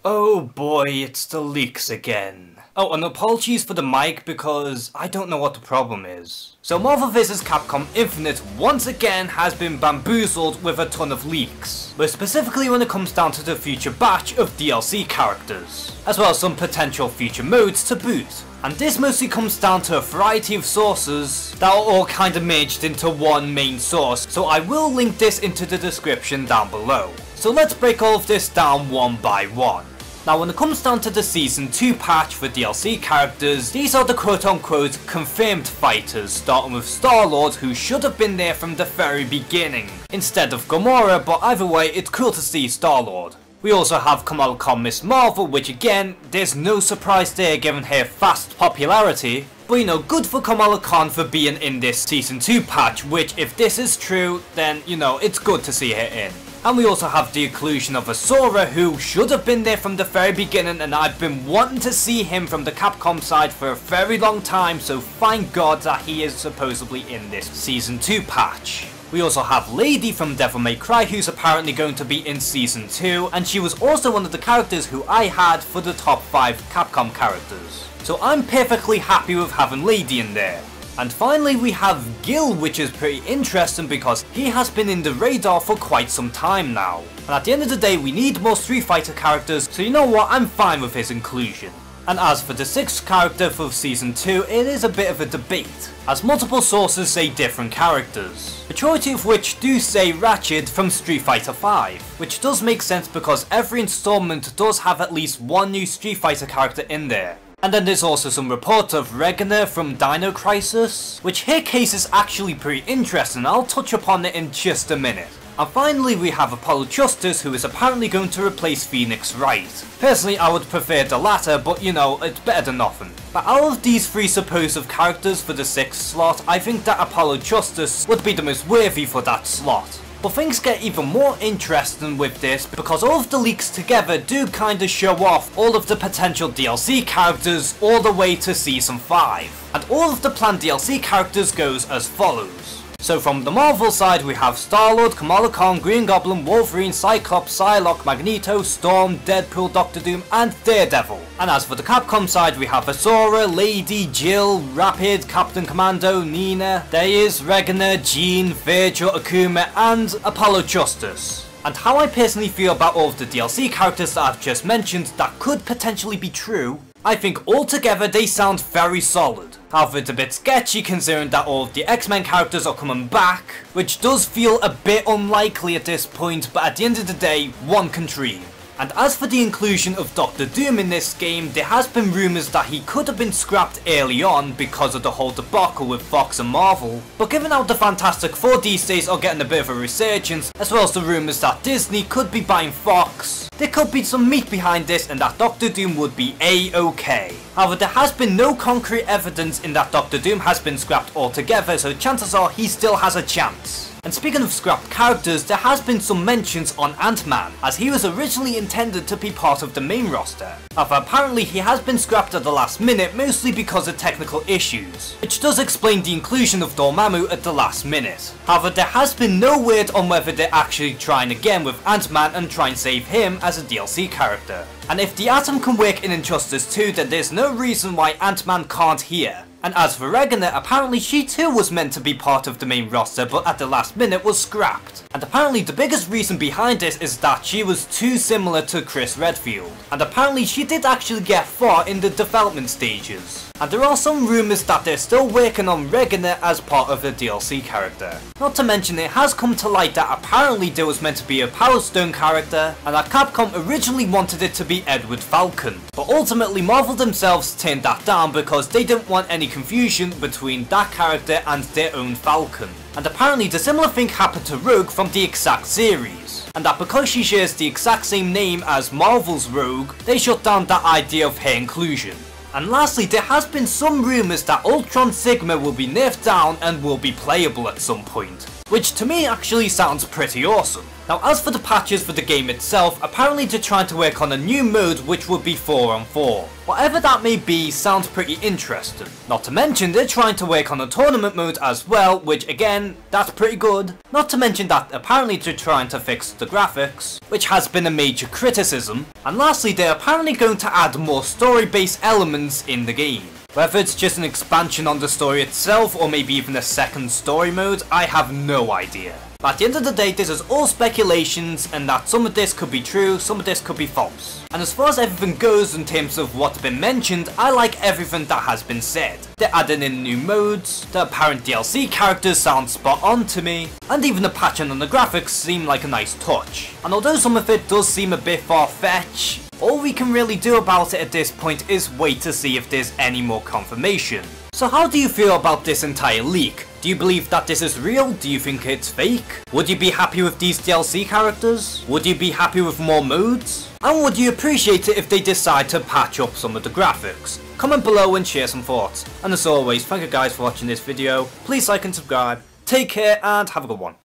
Oh boy, it's the leaks again. Oh, and apologies for the mic because I don't know what the problem is. So Marvel vs. Capcom Infinite once again has been bamboozled with a ton of leaks, but specifically when it comes down to the future batch of DLC characters, as well as some potential future modes to boot. And this mostly comes down to a variety of sources that are all kinda merged into one main source, so I will link this into the description down below. So let's break all of this down one by one. Now when it comes down to the Season 2 patch for DLC characters, these are the quote-unquote confirmed fighters, starting with Star-Lord, who should have been there from the very beginning, instead of Gamora, but either way it's cool to see Star-Lord. We also have Kamala Khan Miss Marvel, which again, there's no surprise there given her fast popularity, but you know, good for Kamala Khan for being in this Season 2 patch, which if this is true, then you know, it's good to see her in. And we also have the inclusion of Asura, who should have been there from the very beginning, and I've been wanting to see him from the Capcom side for a very long time, so thank God that he is supposedly in this Season 2 patch. We also have Lady from Devil May Cry, who's apparently going to be in Season 2, and she was also one of the characters who I had for the top 5 Capcom characters. So I'm perfectly happy with having Lady in there. And finally we have Gil, which is pretty interesting because he has been in the radar for quite some time now. And at the end of the day we need more Street Fighter characters, so you know what, I'm fine with his inclusion. And as for the 6th character for Season 2, it is a bit of a debate, as multiple sources say different characters, majority of which do say Ratchet from Street Fighter V, which does make sense because every installment does have at least one new Street Fighter character in there. And then there's also some reports of Regina from Dino Crisis, which her case is actually pretty interesting, I'll touch upon it in just a minute. And finally we have Apollo Justice, who is apparently going to replace Phoenix Wright. Personally I would prefer the latter, but you know, it's better than nothing. But out of these 3 supposed characters for the 6th slot, I think that Apollo Justice would be the most worthy for that slot. But things get even more interesting with this because all of the leaks together do kinda show off all of the potential DLC characters all the way to Season 5. And all of the planned DLC characters goes as follows. So from the Marvel side we have Star-Lord, Kamala Khan, Green Goblin, Wolverine, Cyclops, Psylocke, Magneto, Storm, Deadpool, Doctor Doom and Daredevil. And as for the Capcom side we have Asura, Lady, Jill, Rapid, Captain Commando, Nina, Deus, Regina, Jean, Virgil, Akuma and Apollo Justice. And how I personally feel about all of the DLC characters that I've just mentioned that could potentially be true, I think altogether they sound very solid. However, it's a bit sketchy considering that all of the X-Men characters are coming back, which does feel a bit unlikely at this point, but at the end of the day, one can dream. And as for the inclusion of Doctor Doom in this game, there has been rumours that he could have been scrapped early on because of the whole debacle with Fox and Marvel, but given how the Fantastic Four these days are getting a bit of a resurgence, as well as the rumours that Disney could be buying Fox, there could be some meat behind this and that Doctor Doom would be A-OK. However, there has been no concrete evidence in that Doctor Doom has been scrapped altogether, so chances are he still has a chance. And speaking of scrapped characters, there has been some mentions on Ant-Man, as he was originally intended to be part of the main roster. However, apparently he has been scrapped at the last minute, mostly because of technical issues, which does explain the inclusion of Dormammu at the last minute. However, there has been no word on whether they're actually trying again with Ant-Man and try and save him as a DLC character. And if the Atom can work in Injustice 2, then there's no reason why Ant-Man can't here. And as for Regina, apparently she too was meant to be part of the main roster, but at the last minute was scrapped. And apparently the biggest reason behind this is that she was too similar to Chris Redfield. And apparently she did actually get far in the development stages. And there are some rumours that they're still working on Regina as part of the DLC character. Not to mention it has come to light that apparently there was meant to be a Power Stone character, and that Capcom originally wanted it to be Edward Falcon. But ultimately Marvel themselves turned that down because they didn't want any confusion between that character and their own Falcon. And apparently the similar thing happened to Rogue from the exact series, and that because she shares the exact same name as Marvel's Rogue, they shut down that idea of her inclusion. And lastly, there has been some rumours that Ultron Sigma will be nerfed down and will be playable at some point, which to me actually sounds pretty awesome. Now as for the patches for the game itself, apparently they're trying to work on a new mode which would be 4-on-4. Whatever that may be sounds pretty interesting. Not to mention they're trying to work on a tournament mode as well, which again, that's pretty good. Not to mention that apparently they're trying to fix the graphics, which has been a major criticism. And lastly, they're apparently going to add more story-based elements in the game. Whether it's just an expansion on the story itself or maybe even a second story mode, I have no idea. But at the end of the day, this is all speculations, and that some of this could be true, some of this could be false. And as far as everything goes in terms of what's been mentioned, I like everything that has been said. They're adding in new modes, the apparent DLC characters sound spot on to me, and even the patching on the graphics seem like a nice touch. And although some of it does seem a bit far-fetched, all we can really do about it at this point is wait to see if there's any more confirmation. So how do you feel about this entire leak? Do you believe that this is real? Do you think it's fake? Would you be happy with these DLC characters? Would you be happy with more modes? And would you appreciate it if they decide to patch up some of the graphics? Comment below and share some thoughts. And as always, thank you guys for watching this video. Please like and subscribe. Take care and have a good one.